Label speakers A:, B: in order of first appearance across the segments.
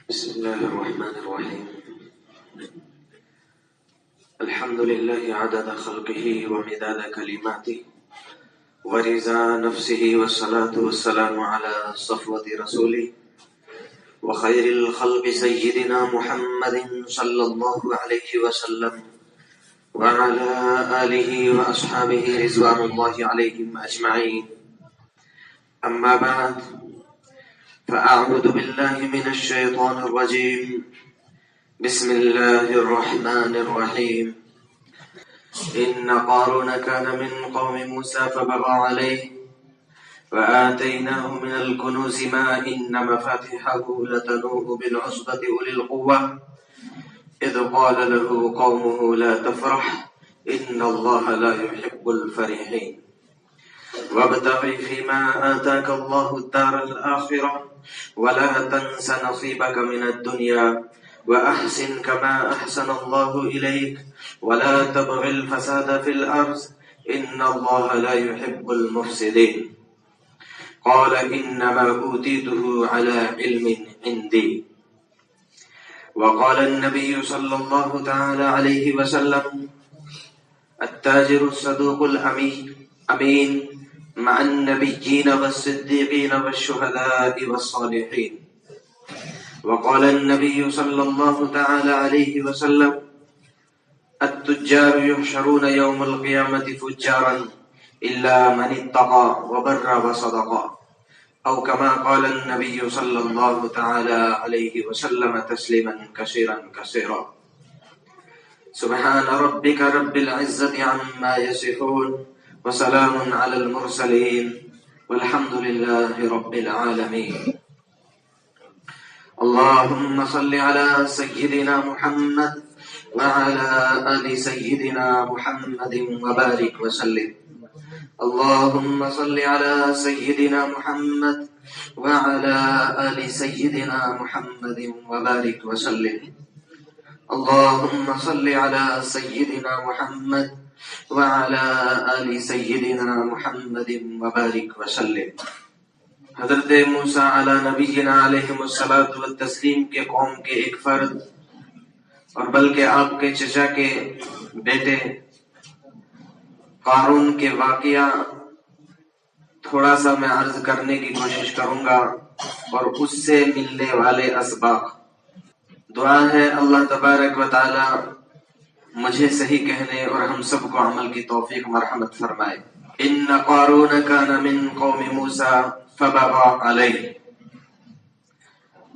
A: بسم الله الرحمن الرحيم. الحمد لله عدد خلقه ومداد كلماته ورضا نفسه، والصلاة والسلام على صفوة رسوله وخير الخلق سيدنا محمد صلى الله عليه وسلم وعلى آله وأصحابه رضوان الله عليهم أجمعين. أما بعد، فأعوذ بالله من الشيطان الرجيم. بسم الله الرحمن الرحيم. إن قارون كان من قوم موسى فبغى عليه وآتيناه من الكنوز ما إن مفاتحه لتنوء بالعصبة أولي القوة إذ قال له قومه لا تفرح إن الله لا يحب الفرحين وابتغ فيما آتاك الله الدار الآخرة ولا تنس نصيبك من الدنيا وأحسن كما أحسن الله إليك ولا تبغ الفساد في الأرض إن الله لا يحب المفسدين. قال إنما أوتيته على علم عندي. وقال النبي صلى الله تعالى عليه وسلم: التاجر الصدوق الأمين مع النبيين والصديقين والشهداء والصالحين. وقال النبي صلى الله تعالى عليه وسلم: التجار يحشرون يوم القيامة فجارا إلا من اتقى وبر وصدق، أو كما قال النبي صلى الله تعالى عليه وسلم تسليما كثيرا كثيرا. سبحان ربك رب العزة عما يصفون وسلام على المرسلين والحمد لله رب العالمين. اللهم صل على سيدنا محمد وعلى آل سيدنا محمد وبارك وسلم. اللهم صل على سيدنا محمد وعلى آل سيدنا محمد وبارك وسلم. اللهم صل على سيدنا محمد وعلى آل سيدنا محمد وبارك وسلم. حضرت موسیٰ علی نبینا علیہ الصلاۃ والتسلیم کے قوم کے ایک فرد اور بلکہ آپ کے چچا کے بیٹے قارون کے واقعہ تھوڑا سا میں عرض کرنے کی کوشش کروں گا اور اس سے ملنے والے اسباق. دعا ہے اللہ تبارک و تعالی مجھے صحیح کہنے اور ہم سب کو عمل کی توفیق مرحمت فرمائے. ان قارون کان من قوم موسیٰ فبغى علیہ.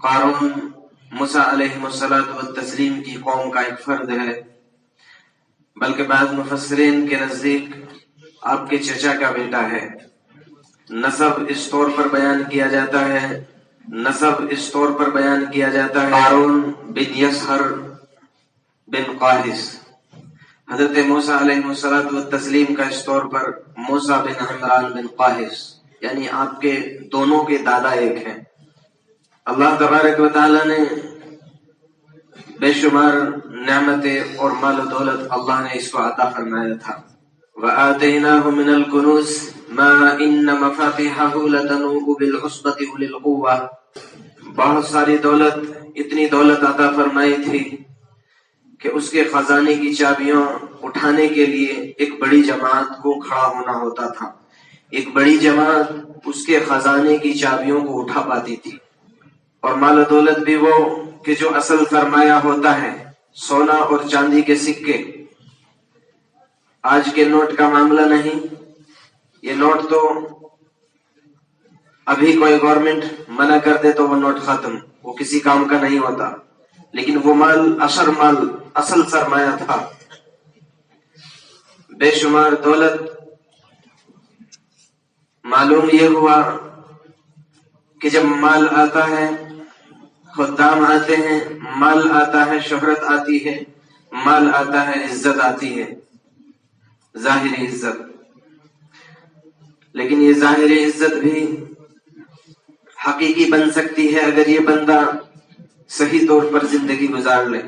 A: قارون موسیٰ علیہ الصلوۃ والتسلیم کی قوم کا ایک فرد ہے، بلکہ بعض مفسرین کے نزدیک آپ کے چچا کا بیٹا ہے. نسب اس طور پر بیان کیا جاتا ہے قارون بن یسہر بن قاہس. حضرت موسیٰ علیہ الصلوۃ والتسلیم کا اس طور پر موسیٰ بن عمران بن قاہس، یعنی آپ کے دونوں کے دادا ایک ہیں. اللہ تبارک و تعالی نے بے شمار نعمتیں اور مال و دولت اللہ نے اس کو عطا فرمایا تھا. وَآتَيْنَاهُ مِنَ الْكُنُوزِ مَا إِنَّ مَفَاتِحَهُ لَتَنُوءُ بِالْعُصْبَةِ أُولِي الْقُوَّةِ. بہت ساری دولت، اتنی دولت عطا فرمائی تھی کہ اس کے خزانے کی چابیاں اٹھانے کے لیے ایک بڑی جماعت کو کھڑا ہونا ہوتا تھا. ایک بڑی جماعت اس کے خزانے کی چابیوں کو اٹھا پاتی تھی. اور مال و دولت بھی وہ کہ جو اصل سرمایہ ہوتا ہے، سونا اور چاندی کے سکے. آج کے نوٹ کا معاملہ نہیں. یہ نوٹ تو ابھی کوئی گورنمنٹ منع کر دے تو وہ نوٹ ختم، وہ کسی کام کا نہیں ہوتا. لیکن وہ مال اصل سرمایہ تھا. بے شمار دولت. معلوم یہ ہوا کہ جب مال آتا ہے، خدام آتے ہیں، مال آتا ہے، شہرت آتی ہے، مال آتا ہے، عزت آتی ہے، ظاہری عزت. لیکن یہ ظاہری عزت بھی حقیقی بن سکتی ہے اگر یہ بندہ صحیح طور پر زندگی گزار لے.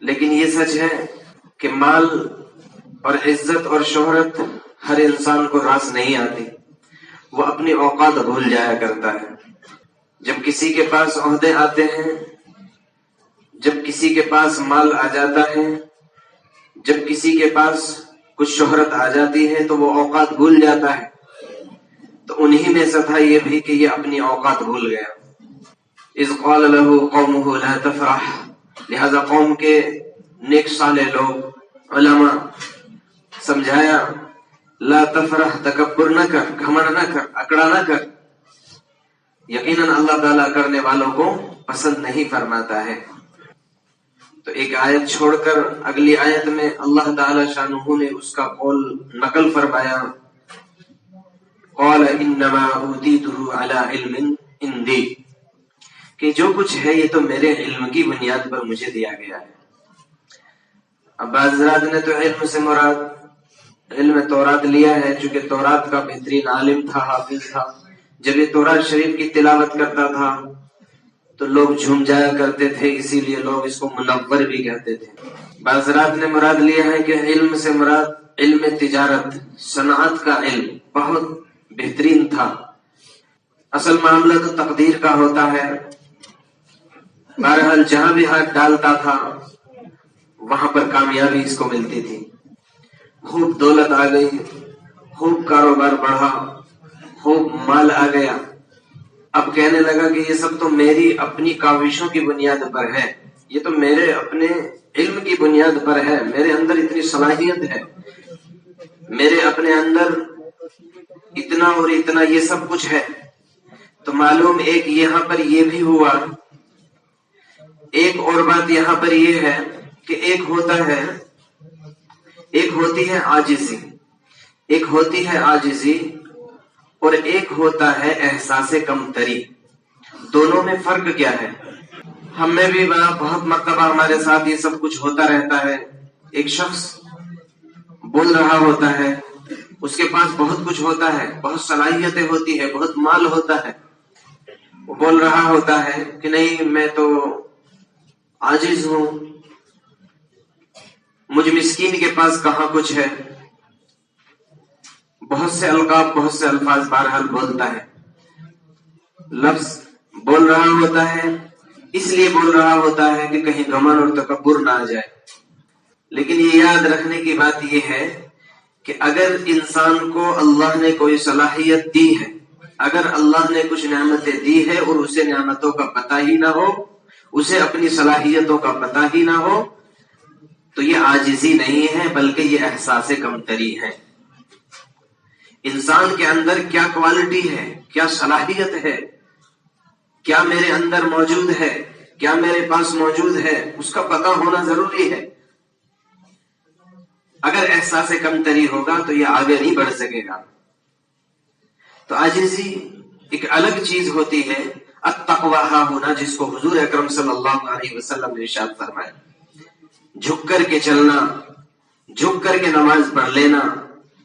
A: لیکن یہ سچ ہے کہ مال اور عزت اور شہرت ہر انسان کو راس نہیں آتی. وہ اپنی اوقات بھول جایا کرتا ہے. جب کسی کے پاس عہدے آتے ہیں جب کسی کے پاس مال آ جاتا ہے، جب کسی کے پاس کچھ شہرت آ جاتی ہے تو وہ اوقات بھول جاتا ہے، تو انہی میں سے تھا یہ بھی کہ یہ اپنی اوقات بھول گیا۔ اذ قال له قومه لا تفرح، لہذا قوم کے نیک صالح لوگ علماء سمجھایا، لا تفرح، تکبر نہ کر، گھمنڈ نہ کر، اکڑا نہ کر، یقیناً اللہ تعالیٰ کرنے والوں کو پسند نہیں فرماتا ہے۔ تو ایک آیت چھوڑ کر اگلی آیت میں اللہ تعالی شانہ نے اس کا قول نقل فرمایا، قال انما اوتیتہ علی علم عندی، کہ جو کچھ ہے یہ تو میرے علم کی بنیاد پر مجھے دیا گیا ہے۔ اب بعض حضرات نے تو علم سے مراد علم تورات لیا ہے، چونکہ تورات کا بہترین عالم تھا، حافظ تھا، جب یہ تورات شریف کی تلاوت کرتا تھا تو لوگ جھوم جایا کرتے تھے، اسی لیے لوگ اس کو منور بھی کہتے تھے۔ بعض حضرات نے مراد لیا ہے کہ علم سے مراد علم تجارت، صنعت کا علم بہت بہترین تھا۔ اصل معاملہ تو تقدیر کا ہوتا ہے، بہرحال جہاں بھی ہاتھ ڈالتا تھا وہاں پر کامیابی اس کو ملتی تھی۔ خوب دولت آ گئی، خوب کاروبار بڑھا، خوب مال آ گیا، اب کہنے لگا کہ یہ سب تو میری اپنی کاوشوں کی بنیاد پر ہے، یہ تو میرے اپنے علم کی بنیاد پر ہے، میرے اندر اتنی صلاحیت ہے، میرے اپنے اندر اتنا اور اتنا یہ سب کچھ ہے۔ تو معلوم ایک یہاں پر یہ بھی ہوا، ایک اور بات یہاں پر یہ ہے کہ ایک ہوتی ہے عاجزی، ایک ہوتی ہے عاجزی اور ایک ہوتا ہے احساس کمتری۔ دونوں میں فرق کیا ہے؟ ہم میں بھی بہت مرتبہ ہمارے ساتھ یہ سب کچھ ہوتا رہتا ہے۔ ایک شخص بول رہا ہوتا ہے، اس کے پاس بہت کچھ ہوتا ہے، بہت صلاحیتیں ہوتی ہے، بہت مال ہوتا ہے، وہ بول رہا ہوتا ہے کہ نہیں میں تو عاجز ہوں، مجھ مسکین کے پاس کہاں کچھ ہے، بہت سے القاب، بہت سے الفاظ بہرحال بولتا ہے، لفظ بول رہا ہوتا ہے، اس لیے بول رہا ہوتا ہے کہ کہیں گھمنڈ اور تکبر نہ آ جائے۔ لیکن یہ یاد رکھنے کی بات یہ ہے کہ اگر انسان کو اللہ نے کوئی صلاحیت دی ہے، اگر اللہ نے کچھ نعمتیں دی ہے اور اسے نعمتوں کا پتہ ہی نہ ہو، اسے اپنی صلاحیتوں کا پتہ ہی نہ ہو، تو یہ عاجزی نہیں ہے بلکہ یہ احساس کمتری ہے۔ انسان کے اندر کیا کوالٹی ہے، کیا صلاحیت ہے، کیا میرے اندر موجود ہے، کیا میرے پاس موجود ہے، اس کا پتہ ہونا ضروری ہے۔ اگر احساس کمتری ہوگا تو یہ آگے نہیں بڑھ سکے گا۔ تو عاجزی ایک الگ چیز ہوتی ہے، التقویٰ ہا ہونا، جس کو حضور اکرم صلی اللہ علیہ وسلم نے ارشاد فرمایا، جھک کر کے چلنا، جھک کر کے نماز پڑھ لینا،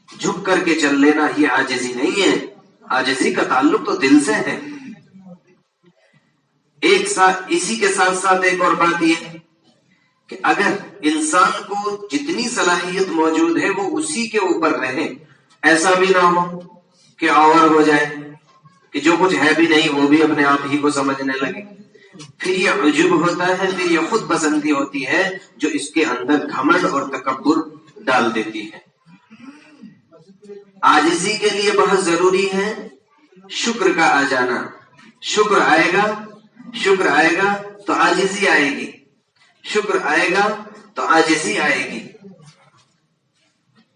A: جھک کر کے چل لینا، یہ عاجزی نہیں ہے۔ عاجزی کا تعلق تو دل سے ہے۔ اسی کے ساتھ ساتھ ایک اور بات یہ کہ اگر انسان کو جتنی صلاحیت موجود ہے وہ اسی کے اوپر رہے، ایسا بھی نہ ہو کہ آور ہو جائے، کہ جو کچھ ہے بھی نہیں وہ بھی اپنے آپ ہی کو سمجھنے لگے، پھر یہ عجب ہوتا ہے، پھر یہ خود پسندی ہوتی ہے جو اس کے اندر گھمنڈ اور تکبر ڈال دیتی ہے۔ عاجزی کے لیے بہت ضروری ہے شکر کا آ جانا۔ شکر آئے گا تو عاجزی آئے گی، شکر آئے گا تو عاجزی آئے گی،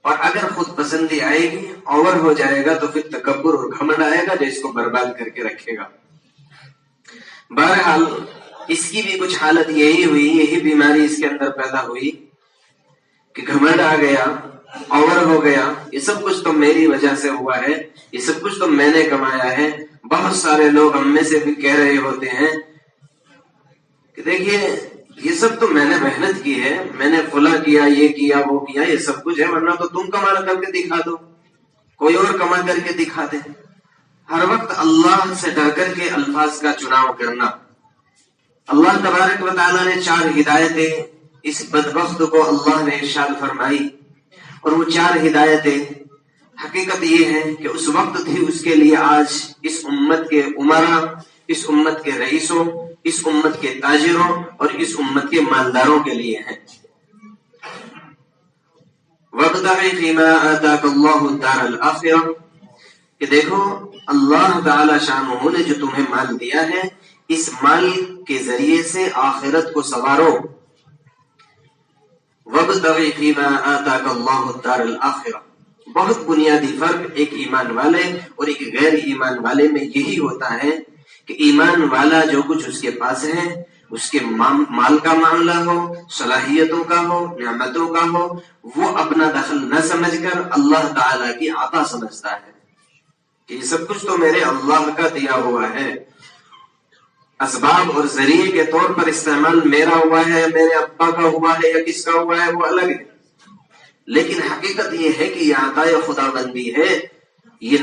A: اور اگر خود پسندی آئے گی، اوور ہو جائے گا، تو پھر تکبر اور گھمنڈ آئے گا جو اس کو برباد کر کے رکھے گا۔ بہرحال اس کی بھی کچھ حالت یہی ہوئی، یہی بیماری اس کے اندر پیدا ہوئی کہ گھمنڈ آ گیا، اوور ہو گیا، یہ سب کچھ تو میری وجہ سے ہوا ہے، یہ سب کچھ تو میں نے کمایا ہے۔ بہت سارے لوگ ہم میں سے بھی کہہ رہے ہوتے ہیں کہ دیکھیے یہ سب تو میں نے محنت کی ہے، میں نے فلاں کیا، یہ کیا، وہ کیا، یہ سب کچھ ہے، ورنہ تو تم کما کر کے دکھا دو، کوئی اور کما کر کے دکھا دے۔ ہر وقت اللہ سے ڈر کر کے الفاظ کا چناؤ کرنا۔ اللہ تبارک و تعالیٰ نے 4 ہدایتیں اس بدبخت کو اللہ نے ارشاد فرمائی، اور وہ 4 ہدایتیں حقیقت یہ ہے کہ اس وقت تھی اس کے لیے، آج اس امت کے امراء، اس امت کے رئیسوں، اس امت کے تاجروں اور اس امت کے مالداروں کے لیے ہیں۔ وَابْتَغِ فِيمَا آتَاكَ اللَّهُ الدَّارَ الْآخِرَةَ کہ دیکھو اللہ تعالی شانہ نے جو تمہیں مال دیا ہے اس مال کے ذریعے سے آخرت کو سنوارو۔ وَابْتَغِ فِيمَا آتَاكَ اللَّهُ الدَّارَ الْآخِرَةَ بہت بنیادی فرق ایک ایمان والے اور ایک غیر ایمان والے میں یہی ہوتا ہے کہ ایمان والا جو کچھ اس کے پاس ہے، اس کے مال کا معاملہ ہو، صلاحیتوں کا ہو، نعمتوں کا ہو، وہ اپنا دخل نہ سمجھ کر اللہ تعالی کی عطا سمجھتا ہے کہ یہ سب کچھ تو میرے اللہ کا دیا ہوا ہے، اسباب اور ذریعے کے طور پر استعمال میرا ہوا ہے، میرے ابا کا ہوا ہے یا کس کا ہوا ہے وہ الگ ہے، لیکن حقیقت یہ ہے کہ یہ عطائے خدا بندی ہے، یہ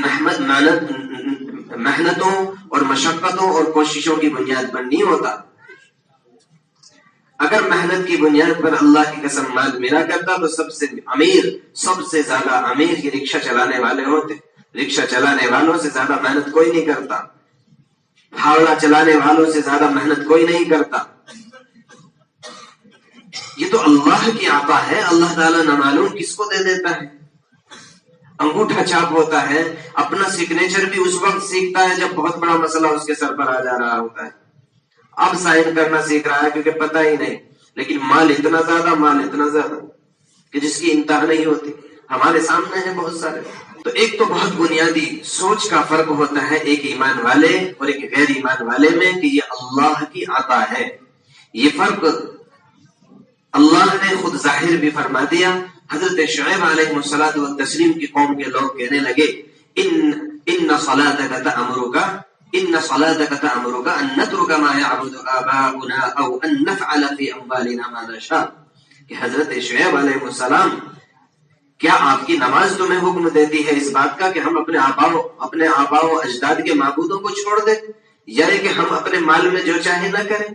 A: محنتوں اور مشقتوں اور کوششوں کی بنیاد پر نہیں ہوتا۔ اگر محنت کی بنیاد پر اللہ کی قسم مال ملا کرتا تو سب سے زیادہ امیر یہ رکشہ چلانے والے ہوتے، رکشہ چلانے والوں سے زیادہ محنت کوئی نہیں کرتا، ہاوڑا چلانے والوں سے زیادہ محنت کوئی نہیں کرتا۔ یہ تو اللہ کی عطا ہے، اللہ تعالیٰ نہ معلوم کس کو دے دیتا ہے۔ انگوٹھا چھاپ ہوتا ہے، اپنا سگنیچر بھی اس وقت سیکھتا ہے جب بہت بڑا مسئلہ اس کے سر پر آ جا رہا ہوتا ہے، اب سائن کرنا سیکھ رہا ہے کیونکہ پتہ ہی نہیں، لیکن مال اتنا زیادہ کہ جس کی انتہا نہیں ہوتی، ہمارے سامنے ہے بہت سارے۔ تو ایک تو بہت بنیادی سوچ کا فرق ہوتا ہے ایک ایمان والے اور ایک غیر ایمان والے میں کہ یہ اللہ کی عطا ہے۔ یہ فرق اللہ نے خود ظاہر بھی فرما دیا۔ حضرت شعیب علیہ الصلوۃ والتسلیم کی قوم کے لوگ کہنے لگے ان صلاتک تأمرک ان نترک ما یعبد آباؤنا او ان نفعل فی اموالنا ما نشاء کہ حضرت شعیب علیہ السلام کیا آپ کی نماز تمہیں حکم دیتی ہے اس بات کا کہ ہم اپنے آباء و اجداد کے معبودوں کو چھوڑ دیں، یعنی کہ ہم اپنے مال میں جو چاہے نہ کریں؟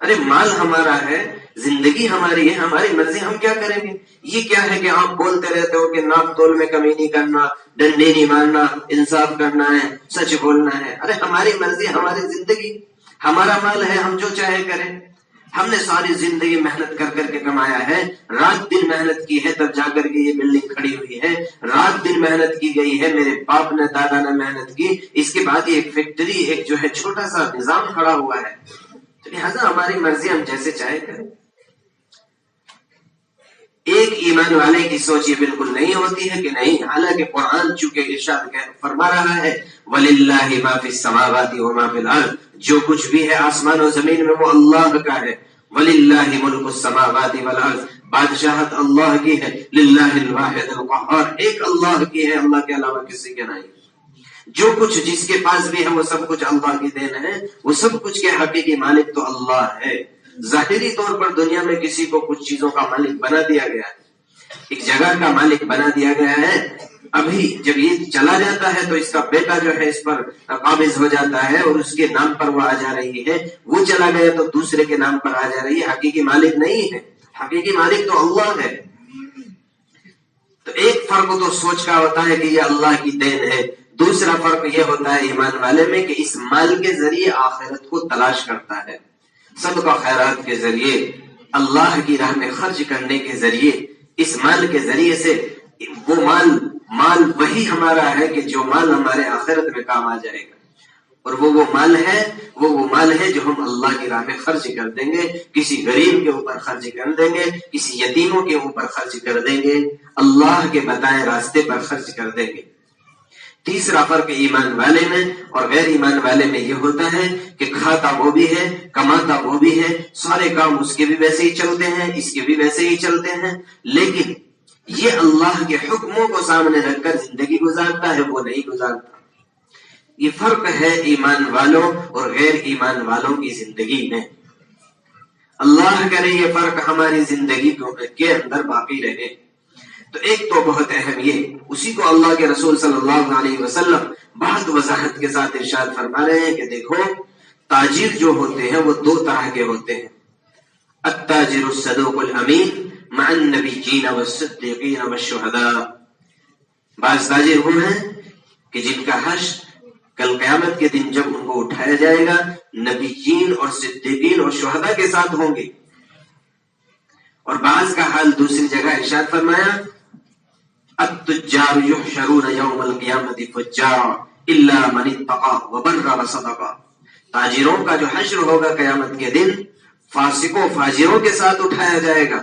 A: ارے مال ہمارا ہے، زندگی ہماری ہے، ہماری مرضی، ہم کیا کریں گے؟ یہ کیا ہے کہ آپ بولتے رہتے ہو کہ ناپ تول میں کمی نہیں کرنا، ڈنڈی نہیں مارنا، انصاف کرنا ہے، سچ بولنا ہے۔ ارے ہماری مرضی، ہماری زندگی، ہمارا مال ہے، ہم جو چاہے کریں۔ ہم نے ساری زندگی محنت کر کر کے کمایا ہے، رات دن محنت کی ہے تب جا کر کے یہ بلڈنگ کھڑی ہوئی ہے، رات دن محنت کی گئی ہے، میرے باپ نے دادا نے محنت کی، اس کے بعد یہ ایک فیکٹری، ایک جو ہے چھوٹا سا نظام کھڑا ہوا ہے، تو لہٰذا ہماری مرضی، ہم جیسے چاہے کریں۔ ایک ایمان والے کی سوچ یہ بالکل نہیں ہوتی ہے کہ نہیں، حالانکہ قرآن چونکہ ارشاد فرما رہا ہے وَلِلَّهِ مَا فِي السَّمَاوَاتِ وَمَا فِي الْأَرْضِ جو کچھ بھی ہے آسمان و زمین میں وہ اللہ کا ہے۔ وَلِلَّهِ مُلْكُ السَّمَاوَاتِ وَالْأَرْضِ بادشاہت اللہ کی ہے، لِلَّهِ الْوَاحِدِ الْقَهَّارِ ایک اللہ کی ہے، اللہ کے علاوہ کسی کے نہیں۔ جو کچھ جس کے پاس بھی ہے وہ سب کچھ اللہ کی دین ہے، وہ سب کچھ کے حقیقی مالک تو اللہ ہے۔ ظاہری طور پر دنیا میں کسی کو کچھ چیزوں کا مالک بنا دیا گیا ہے، ایک جگہ کا مالک بنا دیا گیا ہے، ابھی جب یہ چلا جاتا ہے تو اس کا بیٹا جو ہے اس پر قابض ہو جاتا ہے اور اس کے نام پر وہ آ جا رہی ہے، وہ چلا گیا تو دوسرے کے نام پر آ جا رہی ہے، حقیقی مالک نہیں ہے، حقیقی مالک تو اللہ ہے۔ تو ایک فرق تو سوچ کا ہوتا ہے کہ یہ اللہ کی دین ہے، دوسرا فرق یہ ہوتا ہے ایمان والے میں کہ اس مال کے ذریعے آخرت کو تلاش کرتا ہے، صدقہ خیرات کے ذریعے، اللہ کی راہ میں خرچ کرنے کے ذریعے، اس مال کے ذریعے سے وہ مال وہی ہمارا ہے کہ جو مال ہمارے آخرت میں کام آ جائے گا، اور وہ مال ہے جو ہم اللہ کی راہ میں خرچ کر دیں گے، کسی غریب کے اوپر خرچ کر دیں گے، کسی یتیموں کے اوپر خرچ کر دیں گے، اللہ کے بتائے راستے پر خرچ کر دیں گے۔ تیسرا فرق ایمان والے میں اور غیر ایمان والے میں یہ ہوتا ہے کہ کھاتا وہ بھی ہے، کماتا وہ بھی ہے، سارے کام اس کے بھی ویسے ہی چلتے ہیں، اس کے بھی ویسے ہی چلتے ہیں، لیکن یہ اللہ کے حکموں کو سامنے رکھ کر زندگی گزارتا ہے، وہ نہیں گزارتا۔ یہ فرق ہے ایمان والوں اور غیر ایمان والوں کی زندگی میں۔ اللہ کرے یہ فرق ہماری زندگی کے اندر باقی رہے۔ تو ایک تو بہت اہم یہ، اسی کو اللہ کے رسول صلی اللہ علیہ وسلم بہت وضاحت کے ساتھ ارشاد فرما رہے ہیں کہ دیکھو تاجر جو ہوتے ہیں وہ دو طرح کے ہوتے ہیں، التاجر الصدوق الامین مع النبیین والصدیقین والشہداء۔ بعض تاجر وہ ہیں کہ جن کا حشر کل قیامت کے دن جب ان کو اٹھایا جائے گا نبیین اور صدیقین اور شہداء کے ساتھ ہوں گے. اور بعض کا حال دوسری جگہ ارشاد فرمایا التجار یحشرون یوم القیامت فجارا الا من اتقى وبر وصدق. تاجروں کا جو حشر ہوگا قیامت کے دن فاسقوں فاجروں کے ساتھ اٹھایا جائے گا.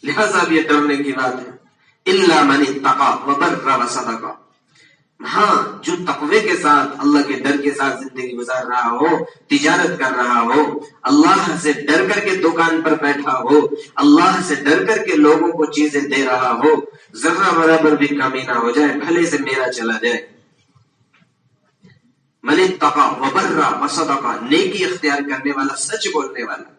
A: لہذا اب یہ ڈرنے کی بات ہے. الا من اتقى وبر وصدق. ہاں جو تقوی کے ساتھ اللہ کے ڈر کے ساتھ زندگی گزار رہا ہو، تجارت کر رہا ہو، اللہ سے ڈر کر کے دکان پر بیٹھا ہو، اللہ سے ڈر کر کے لوگوں کو چیزیں دے رہا ہو، ذرہ برابر بھی کمی نہ ہو جائے، بھلے سے میرا چلا جائے. من اتقى وبر وصدق، نیکی اختیار کرنے والا، سچ بولنے والا.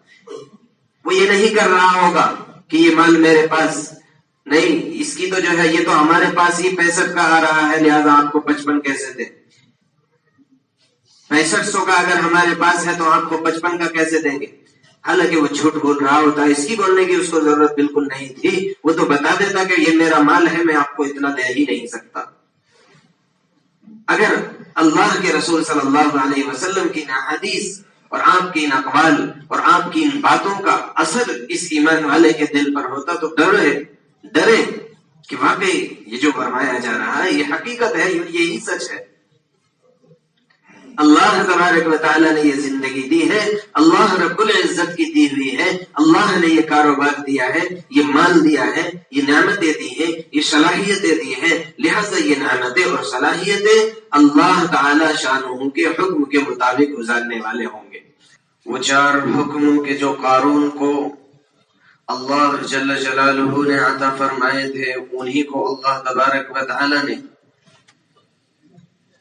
A: وہ یہ نہیں کر رہا ہوگا کہ یہ مال میرے پاس نہیں، اس کی تو جو ہے یہ تو ہمارے پاس ہی 65 کا آ رہا ہے، لہذا آپ کو 55 کیسے دیں. 6500 کا اگر ہمارے پاس ہے تو آپ کو 55 کا کیسے دیں گے. حالانکہ وہ جھوٹ بول رہا ہوتا ہے، اس کی بولنے کی اس کو ضرورت بالکل نہیں تھی. وہ تو بتا دیتا کہ یہ میرا مال ہے، میں آپ کو اتنا دے ہی نہیں سکتا. اگر اللہ کے رسول صلی اللہ علیہ وسلم کی احادیث اور آپ کی ان اقوال اور آپ کی ان باتوں کا اثر اس ایمان والے کے دل پر ہوتا تو ڈرے کہ واقعی یہ جو فرمایا جا رہا ہے یہ حقیقت ہے، یہی سچ ہے. اللہ تبارک و تعالیٰ نے یہ زندگی دی ہے، اللہ رب العزت کی دی ہوئی ہے، اللہ نے یہ کاروبار دیا ہے، یہ مال دیا ہے، یہ نعمتیں دی ہیں، یہ صلاحیتیں دی ہیں. لہذا یہ نعمتیں اور صلاحیتیں اللہ تعالی شانہ کے حکم کے مطابق گزارنے والے ہوں گے. وہ 4 حکموں کے جو قارون کو اللہ جل جلالہ نے عطا فرمائے تھے، انہی کو اللہ تبارک و تعالی نے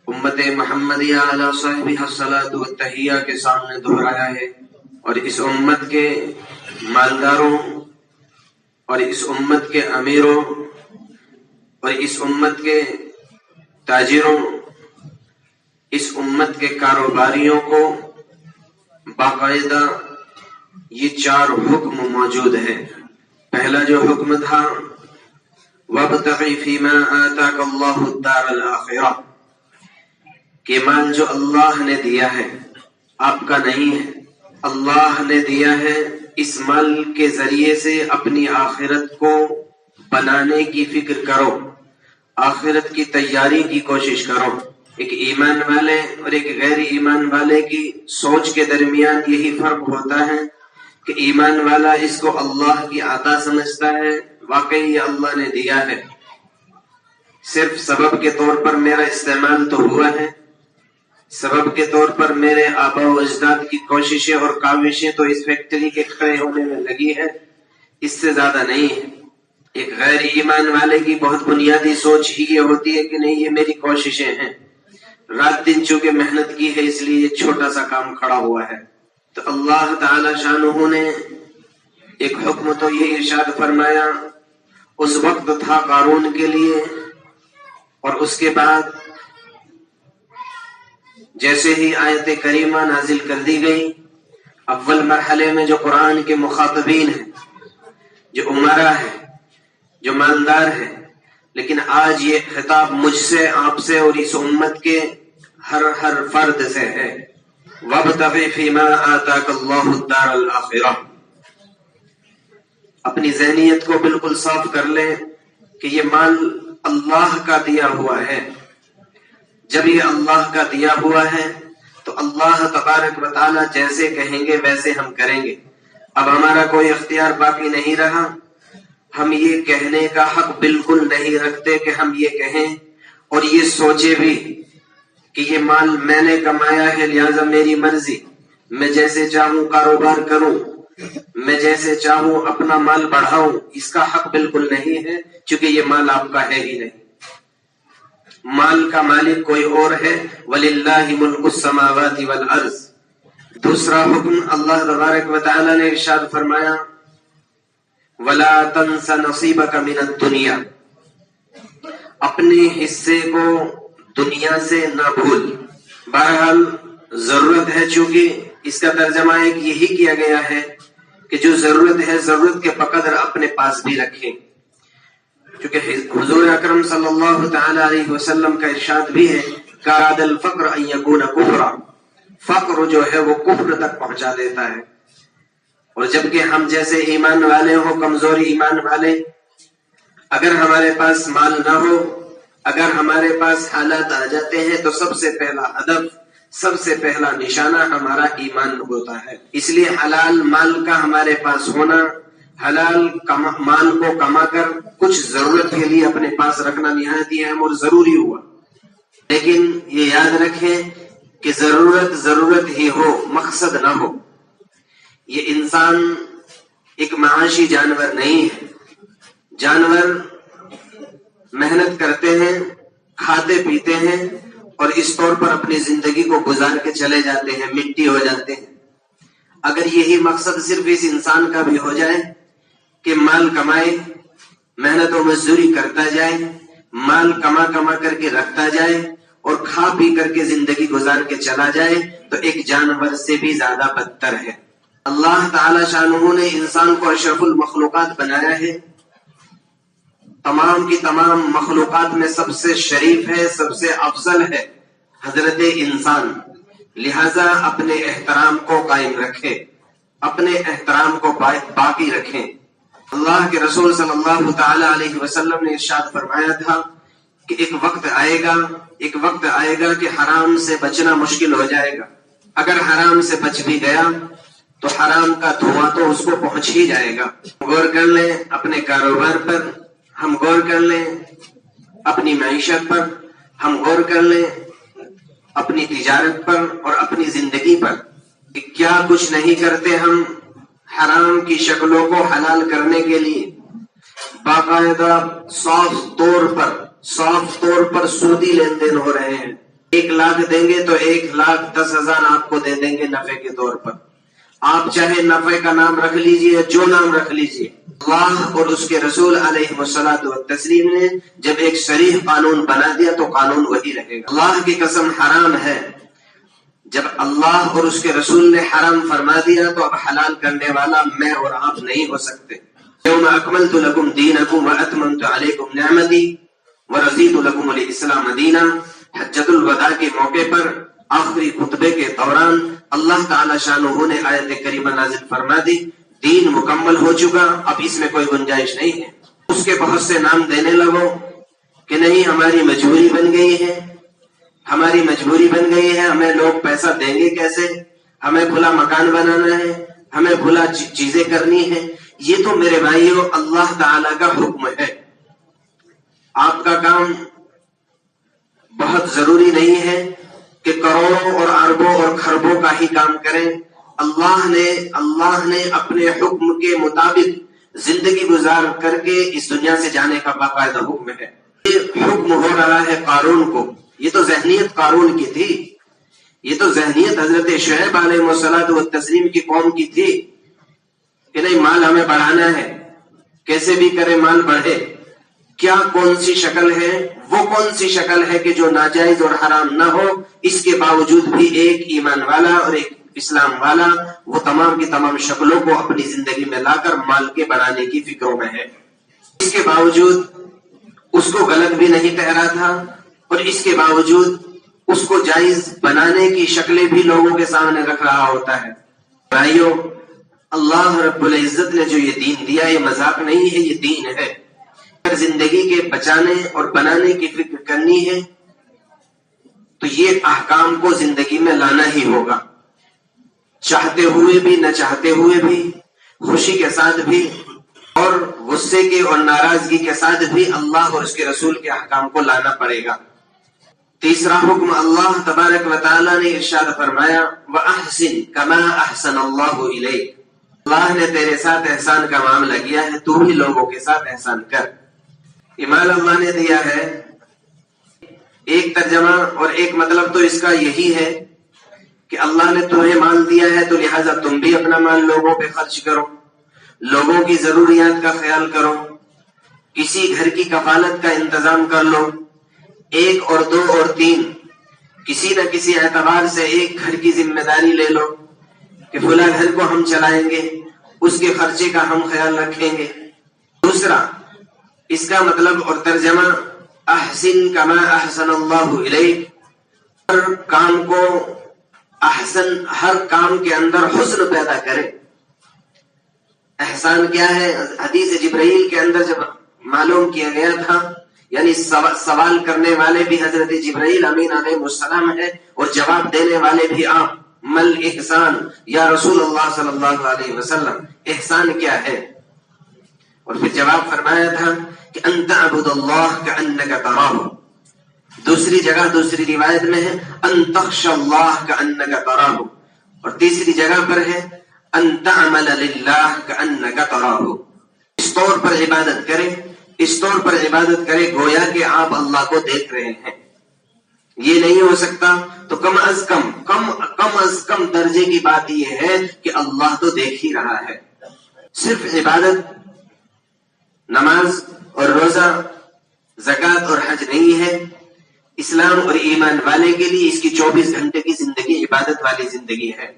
A: امت محمدیہ علی صاحبہ الصلاۃ والتحیہ کے سامنے دہرایا ہے. اور اس امت کے مالداروں اور اس امت کے امیروں اور اس امت کے تاجروں، اس امت کے کاروباریوں کو باقاعدہ یہ 4 حکم موجود ہے. پہلا جو حکم تھا وَابْتَغِ فِيمَا آتَاكَ اللَّهُ الدَّارَ الْآخِرَةَ، کہ مال جو اللہ نے دیا ہے آپ کا نہیں ہے، اللہ نے دیا ہے، اس مال کے ذریعے سے اپنی آخرت کو بنانے کی فکر کرو، آخرت کی تیاری کی کوشش کرو. ایک ایمان والے اور ایک غیر ایمان والے کی سوچ کے درمیان یہی فرق ہوتا ہے کہ ایمان والا اس کو اللہ کی عطا سمجھتا ہے، واقعی یہ اللہ نے دیا ہے، صرف سبب کے طور پر میرا استعمال تو ہوا ہے، سبب کے طور پر میرے آبا و اجداد کی کوششیں اور کاوشیں تو اس فیکٹری کے کھڑے ہونے میں لگی ہے، اس سے زیادہ نہیں ہے. ایک غیر ایمان والے کی بہت بنیادی سوچ ہی یہ ہوتی ہے کہ نہیں یہ میری کوششیں ہیں، رات دن چونکہ محنت کی ہے اس لیے یہ چھوٹا سا کام کھڑا ہوا ہے. تو اللہ تعالی شانہ نے ایک حکم تو یہ ارشاد فرمایا اس وقت تھا قارون کے لیے، اور اس کے بعد جیسے ہی آیت کریمہ نازل کر دی گئی، اول مرحلے میں جو قرآن کے مخاطبین ہیں، جو امراء ہیں، جو مالدار ہیں، لیکن آج یہ خطاب مجھ سے، آپ سے اور اس امت کے ہر فرد سے ہے. وَابْتَغِ فِيمَا آتَاكَ اللَّهُ الدَّارَ الْآخِرَةَ. اپنی ذہنیت کو بالکل صاف کر لیں کہ یہ مال اللہ کا دیا ہوا ہے. جب یہ اللہ کا دیا ہوا ہے تو اللہ تبارک و تعالی جیسے کہیں گے ویسے ہم کریں گے. اب ہمارا کوئی اختیار باقی نہیں رہا، ہم یہ کہنے کا حق بالکل نہیں رکھتے کہ ہم یہ کہیں اور یہ سوچے بھی کہ یہ مال میں نے کمایا ہے لہذا میری مرضی، میں جیسے چاہوں کاروبار کروں، میں جیسے چاہوں اپنا مال بڑھاؤں. اس کا حق بالکل نہیں ہے، چونکہ یہ مال آپ کا ہے ہی نہیں. مال کا مالک کوئی اور ہے. وَلِلَّهِ مُلْكُ السَّمَاوَاتِ وَالْأَرْضِ. دوسرا حکم اللہ تبارک و تعالی نے ارشاد فرمایا وَلَا تَنْسَ نَصِيبَكَ مِنَ الدُّنْيَا. اپنے حصے کو دنیا سے نہ بھول. بہرحال ضرورت ہے، چونکہ اس کا ترجمہ ایک یہی کیا گیا ہے کہ جو ضرورت ہے ضرورت کے بقدر اپنے پاس بھی رکھیں، کیونکہ حضور اکرم صلی اللہ تعالی علیہ وسلم کا ارشاد بھی ہے کاد الفقر ان یکون کفرا. فقر جو ہے وہ کفر تک پہنچا دیتا ہے. اور جبکہ ہم جیسے ایمان والے ہوں، کمزور ایمان والے، اگر ہمارے پاس مال نہ ہو، اگر ہمارے پاس حالات آ جاتے ہیں تو سب سے پہلا ہدف، سب سے پہلا نشانہ ہمارا ایمان ہوتا ہے. اس لیے حلال مال کا ہمارے پاس ہونا، حلال مال کو کما کر کچھ ضرورت کے لیے اپنے پاس رکھنا نہایت اہم اور ضروری ہوا. لیکن یہ یاد رکھیں کہ ضرورت ہی ہو، مقصد نہ ہو. یہ انسان ایک معاشی جانور نہیں ہے. جانور محنت کرتے ہیں، کھاتے پیتے ہیں اور اس طور پر اپنی زندگی کو گزار کے چلے جاتے ہیں، مٹی ہو جاتے ہیں. اگر یہی مقصد صرف اس انسان کا بھی ہو جائے کہ مال کمائے، محنت و مزدوری کرتا جائے، مال کما کر کے رکھتا جائے اور کھا پی کر کے زندگی گزار کے چلا جائے، تو ایک جانور سے بھی زیادہ بدتر ہے. اللہ تعالی شانہ نے انسان کو اشرف المخلوقات بنایا ہے. تمام کی تمام مخلوقات میں سب سے شریف ہے، سب سے افضل ہے حضرت انسان. لہذا اپنے احترام کو قائم رکھے، اپنے احترام کو باقی رکھیں. اللہ کے رسول صلی اللہ تعالی علیہ وسلم نے ارشاد فرمایا تھا کہ ایک وقت آئے گا کہ حرام سے بچنا مشکل ہو جائے گا. اگر حرام سے بچ بھی گیا تو حرام کا دھواں تو اس کو پہنچ ہی جائے گا. غور کر لیں اپنے کاروبار پر، ہم غور کر لیں اپنی معیشت پر، ہم غور کر لیں اپنی تجارت پر اور اپنی زندگی پر کہ کیا کچھ نہیں کرتے ہم حرام کی شکلوں کو حلال کرنے کے لیے. باقاعدہ صاف طور پر سودی لین دین ہو رہے ہیں. 1 لاکھ دیں گے تو 1,10,000 آپ کو دے دیں گے نفع کے طور پر. آپ چاہے نفع کا نام رکھ لیجئے، جو نام رکھ لیجئے. اللہ اور اس کے رسول علیہ الصلوۃ والتسلیم نے جب ایک صریح قانون بنا دیا تو قانون وہی رہے گا. اللہ کی قسم حرام ہے. جب اللہ اور اس کے رسول نے حرام فرما دیا تو اب حلال کرنے والا میں اور آپ نہیں ہو سکتے. یوم اکملت لکم دینکم واتممت علیکم نعمتی ورضیت لکم الاسلام دینا. حجۃ الوداع کے موقع پر آخری خطبے کے دوران اللہ تعالی شانہ نے آیت کریمہ نازل فرما دی، دین مکمل ہو چکا، اب اس میں کوئی گنجائش نہیں ہے. اس کے بہت سے نام دینے لگو کہ نہیں ہماری مجبوری بن گئی ہے، ہمیں لوگ پیسہ دیں گے کیسے، ہمیں کھلا مکان بنانا ہے، ہمیں کھلا چیزیں کرنی ہے. یہ تو میرے بھائیو اللہ تعالی کا حکم ہے. آپ کا کام بہت ضروری نہیں ہے کہ کروڑوں اور اربوں اور خربوں کا ہی کام کریں. اللہ نے اپنے حکم کے مطابق زندگی گزار کر کے اس دنیا سے جانے کا باقاعدہ حکم ہے. یہ حکم ہو رہا ہے قارون کو. یہ تو ذہنیت قارون کی تھی، یہ تو ذہنیت حضرت شعیب علیہ الصلوۃ والتسلیم کی قوم کی تھی کہ نہیں مال ہمیں بڑھانا ہے، کیسے بھی کرے مال بڑھے. کیا کون سی شکل ہے؟ وہ کون سی شکل ہے کہ جو ناجائز اور حرام نہ ہو، اس کے باوجود بھی ایک ایمان والا اور ایک اسلام والا وہ تمام کی تمام شکلوں کو اپنی زندگی میں لا کر مال کے بڑھانے کی فکروں میں ہے. اس کے باوجود اس کو غلط بھی نہیں ٹھہرا تھا اور اس کے باوجود اس کو جائز بنانے کی شکلیں بھی لوگوں کے سامنے رکھ رہا ہوتا ہے. بھائیو، اللہ رب العزت نے جو یہ دین دیا یہ مذاق نہیں ہے، یہ دین ہے. اگر زندگی کے بچانے اور بنانے کی فکر کرنی ہے تو یہ احکام کو زندگی میں لانا ہی ہوگا، چاہتے ہوئے بھی نہ چاہتے ہوئے بھی، خوشی کے ساتھ بھی اور غصے کے اور ناراضگی کے ساتھ بھی اللہ اور اس کے رسول کے احکام کو لانا پڑے گا. تیسرا حکم اللہ تبارک و تعالی نے ارشاد فرمایا وَأَحْسِن كَمَا أَحْسَنَ اللَّهُ إِلَيْكَ. اللہ نے تیرے ساتھ احسان کا معاملہ کیا ہے، تو بھی لوگوں کے ساتھ احسان کر. ایمان اللہ نے دیا ہے. ایک ترجمہ اور ایک مطلب تو اس کا یہی ہے کہ اللہ نے تمہیں مال دیا ہے تو لہٰذا تم بھی اپنا مال لوگوں پہ خرچ کرو، لوگوں کی ضروریات کا خیال کرو، کسی گھر کی کفالت کا انتظام کر لو. 1 اور 2 اور 3 کسی نہ کسی اعتبار سے ایک گھر کی ذمہ داری لے لو کہ فلاں گھر کو ہم چلائیں گے، اس کے خرچے کا ہم خیال رکھیں گے. دوسرا اس کا مطلب اور ترجمہ احسن کما احسن اللہ الیک، ہر کام کو احسن ہر کام کے اندر حسن پیدا کرے. احسان کیا ہے؟ حدیث جبرائیل کے اندر جب معلوم کیا گیا تھا، یعنی سوال کرنے والے بھی حضرت جبرائیل امین علیہ السلام ہے اور جواب دینے والے بھی آپ. مل احسان یا رسول اللہ صلی اللہ علیہ وسلم، احسان کیا ہے؟ اور پھر جواب فرمایا تھا کہ ان تعبد اللہ کأنک تراہ. دوسری جگہ دوسری روایت میں ہے ان تخشى اللہ کأنک تراہ، اور تیسری جگہ پر ہے ان تعمل للہ کأنک تراہ. اس طور پر عبادت کرے، اس طور پر عبادت کرے گویا کہ آپ اللہ کو دیکھ رہے ہیں. یہ نہیں ہو سکتا تو کم از کم درجے کی بات یہ ہے کہ اللہ تو دیکھ ہی رہا ہے. صرف عبادت نماز اور روزہ، زکوٰۃ اور حج نہیں ہے. اسلام اور ایمان والے کے لیے اس کی 24 گھنٹے کی زندگی عبادت والی زندگی ہے.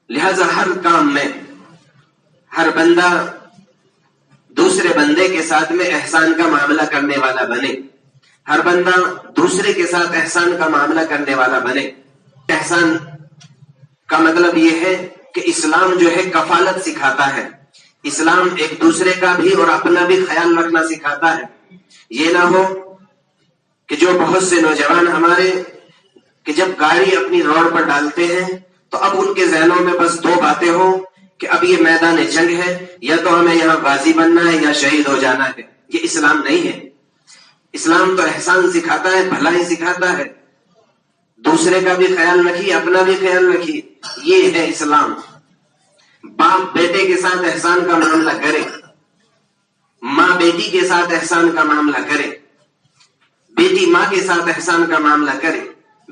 A: لہذا ہر کام میں ہر بندہ دوسرے بندے کے ساتھ میں احسان کا معاملہ کرنے والا بنے. ہر بندہ دوسرے کے ساتھ احسان کا معاملہ کرنے والا بنے. احسان کا مطلب یہ ہے کہ اسلام جو ہے کفالت سکھاتا ہے. اسلام ایک دوسرے کا بھی اور اپنا بھی خیال رکھنا سکھاتا ہے. یہ نہ ہو کہ جو بہت سے نوجوان ہمارے کہ جب گاڑی اپنی روڈ پر ڈالتے ہیں تو اب ان کے ذہنوں میں بس دو باتیں ہوں کہ اب یہ میدان جنگ ہے، یا تو ہمیں یہاں غازی بننا ہے یا شہید ہو جانا ہے. یہ اسلام نہیں ہے. اسلام تو احسان سکھاتا ہے، بھلائی سکھاتا ہے. دوسرے کا بھی خیال رکھیے، اپنا بھی خیال رکھیے. یہ ہے اسلام. باپ بیٹے کے ساتھ احسان کا معاملہ کرے، ماں بیٹی کے ساتھ احسان کا معاملہ کرے، بیٹی ماں کے ساتھ احسان کا معاملہ کرے،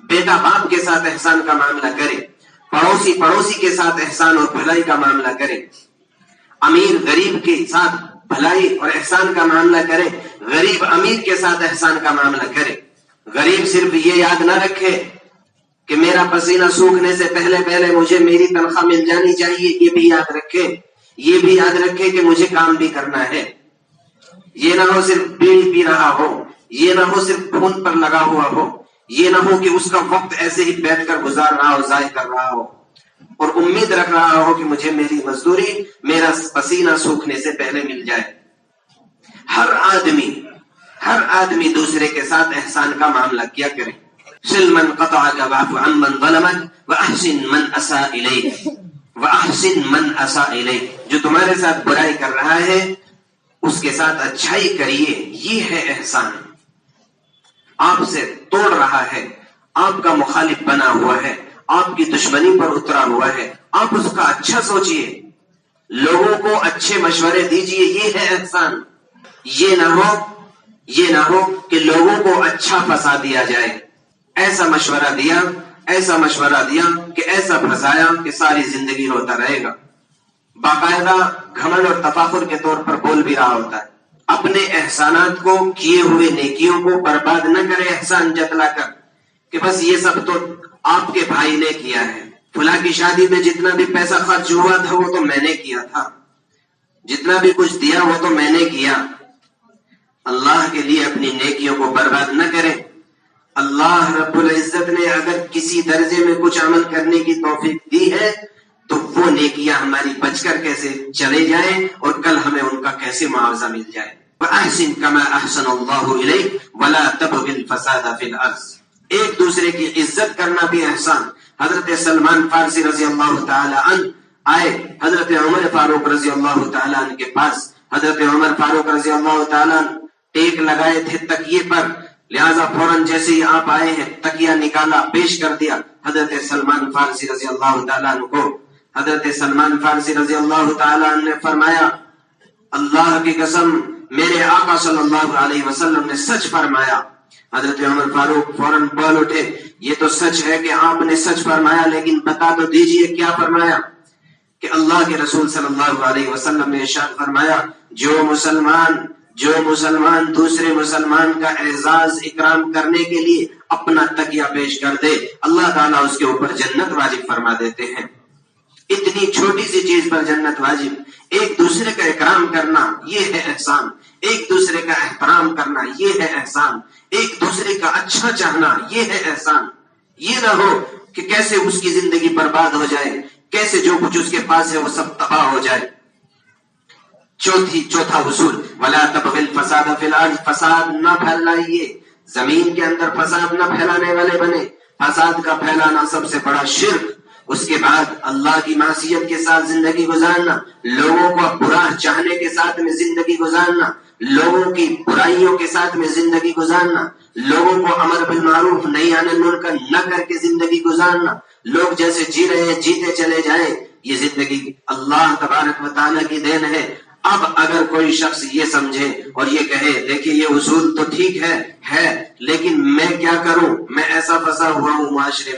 A: بیٹا باپ کے ساتھ احسان کا معاملہ کرے، پڑوسی کے ساتھ احسان اور بھلائی کا معاملہ کرے، امیر غریب کے ساتھ بھلائی اور احسان کا معاملہ کرے، غریب امیر کے ساتھ احسان کا معاملہ کرے. غریب صرف یہ یاد نہ رکھے کہ میرا پسینہ سوکھنے سے پہلے مجھے میری تنخواہ مل جانی چاہیے. یہ بھی یاد رکھے، یہ بھی یاد رکھے کہ مجھے کام بھی کرنا ہے. یہ نہ ہو صرف بیڑی پی رہا ہو، یہ نہ ہو صرف فون پر لگا ہوا ہو، یہ نہ ہو کہ اس کا وقت ایسے ہی بیٹھ کر گزار رہا ہو، ضائع کر رہا ہو اور امید رکھ رہا ہو کہ مجھے میری مزدوری میرا پسینہ سوکھنے سے پہلے مل جائے. ہر آدمی دوسرے کے ساتھ احسان کا معاملہ کیا کرے. صل من قطعك واعف عن من ظلمك واحسن من اساء اليك. جو تمہارے ساتھ برائی کر رہا ہے اس کے ساتھ اچھائی کریے. یہ ہے احسان. آپ سے توڑ رہا ہے، آپ کا مخالف بنا ہوا ہے، آپ کی دشمنی پر اترا ہوا ہے، آپ اس کا اچھا سوچیے، لوگوں کو اچھے مشورے دیجیے. یہ ہے احسان. یہ نہ ہو کہ لوگوں کو اچھا پھنسا دیا جائے. ایسا مشورہ دیا کہ ایسا پھنسایا کہ ساری زندگی روتا رہے گا. باقاعدہ گھمنڈ اور تفاخر کے طور پر بول بھی رہا ہوتا ہے. اپنے احسانات کو، کیے ہوئے نیکیوں کو برباد نہ کرے احسان جتلا کر کہ بس یہ سب تو آپ کے بھائی نے کیا ہے. فلاں کی شادی میں جتنا بھی پیسہ خرچ ہوا تھا وہ تو میں نے کیا تھا، جتنا بھی کچھ دیا وہ تو میں نے کیا. اللہ کے لیے اپنی نیکیوں کو برباد نہ کریں. اللہ رب العزت نے اگر کسی درجے میں کچھ عمل کرنے کی توفیق دی ہے تو وہ نیکیاں ہماری بچ کر کیسے چلے جائیں اور کل ہمیں ان کا کیسے معاوضہ مل جائے. وَأَحْسِن كَمَا أَحْسَنَ اللَّهُ إِلَيْكَ وَلَا تَبْغِ الْفَسَادَ فِي الْأَرْضِ. ایک دوسرے کی عزت کرنا بھی احسان. حضرت سلمان فارسی رضی اللہ تعالی عنہ آئے حضرت عمر فاروق رضی اللہ تعالی عنہ کے پاس. حضرت عمر فاروق رضی اللہ تعالی عنہ ٹیک لگائے تھے تکیے پر، لہذا فوراً جیسے ہی آپ آئے ہیں تکیہ نکالا، پیش کر دیا حضرت سلمان فارسی رضی اللہ تعالیٰ عنہ کو. حضرت سلمان فارسی رضی اللہ تعالیٰ عنہ نے فرمایا اللہ کی قسم میرے آقا صلی اللہ علیہ وسلم نے سچ فرمایا. حضرت عمر فاروق فوراً بول اٹھے یہ تو سچ ہے کہ آپ نے سچ فرمایا، لیکن بتا تو دیجئے کیا فرمایا. کہ اللہ کے رسول صلی اللہ علیہ وسلم نے ارشاد فرمایا جو مسلمان دوسرے مسلمان کا اعزاز اکرام کرنے کے لیے اپنا تکیہ پیش کر دے اللہ تعالیٰ اس کے اوپر جنت واجب فرما دیتے ہیں. اتنی چھوٹی سی چیز پر جنت واجب. ایک دوسرے کا اکرام کرنا یہ ہے احسان. ایک دوسرے کا احترام کرنا یہ ہے احسان. ایک دوسرے کا اچھا چاہنا یہ ہے احسان. یہ نہ ہو کہ کیسے اس کی زندگی برباد ہو جائے، کیسے جو کچھ اس کے پاس ہے وہ سب تباہ ہو جائے۔ چوتھا اصول، وَلَا تَبْغِ الْفَسَادَ فِي الْأَرْضِ، فساد نہ پھیلائیے، زمین کے اندر فساد نہ پھیلانے والے بنے۔ فساد کا پھیلانا سب سے بڑا شرک، اس کے بعد اللہ کی معصیت کے ساتھ زندگی گزارنا، لوگوں کو برا چاہنے کے ساتھ میں زندگی گزارنا، لوگوں کی برائیوں کے ساتھ میں زندگی گزارنا، لوگوں کو امر بالمعروف نہی عن المنکر نہ کر کے زندگی گزارنا، لوگ جیسے جی رہے ہیں جیتے چلے جائیں، یہ زندگی اللہ تبارک و تعالیٰ کی دین ہے۔ اب اگر کوئی شخص یہ سمجھے اور یہ کہے دیکھیے یہ اصول تو ٹھیک ہے لیکن میں کیا کروں، میں ایسا پھنسا ہوا ہوں معاشرے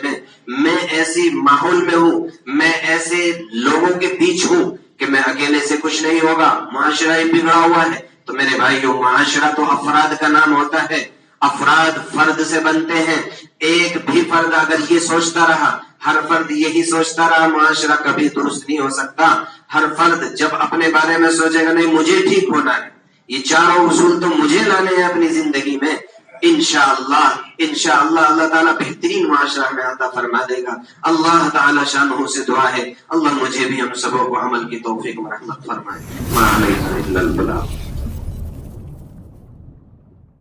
A: میں ایسی ماحول میں ہوں، میں ایسے لوگوں کے بیچ ہوں کہ میں اکیلے سے کچھ نہیں ہوگا، معاشرہ ہی بگڑا ہوا ہے۔ تو میرے بھائیوں، معاشرہ تو افراد کا نام ہوتا ہے، افراد فرد سے بنتے ہیں۔ ایک بھی فرد اگر یہ سوچتا رہا، ہر فرد یہی سوچتا رہا، معاشرہ کبھی درست نہیں ہو سکتا۔ ہر فرد جب اپنے بارے میں سوچے گا نہیں مجھے ٹھیک ہونا ہے، یہ چاروں اصول تو مجھے لانے ہیں اپنی زندگی میں، انشاءاللہ اللہ تعالیٰ بہترین معاشرہ میں عطا فرما دے گا۔ اللہ تعالیٰ شانہ سے دعا ہے اللہ مجھے بھی ہم سبوں کو عمل کی توفیق و رحمت فرمائے۔ ما علینا الا البلاغ۔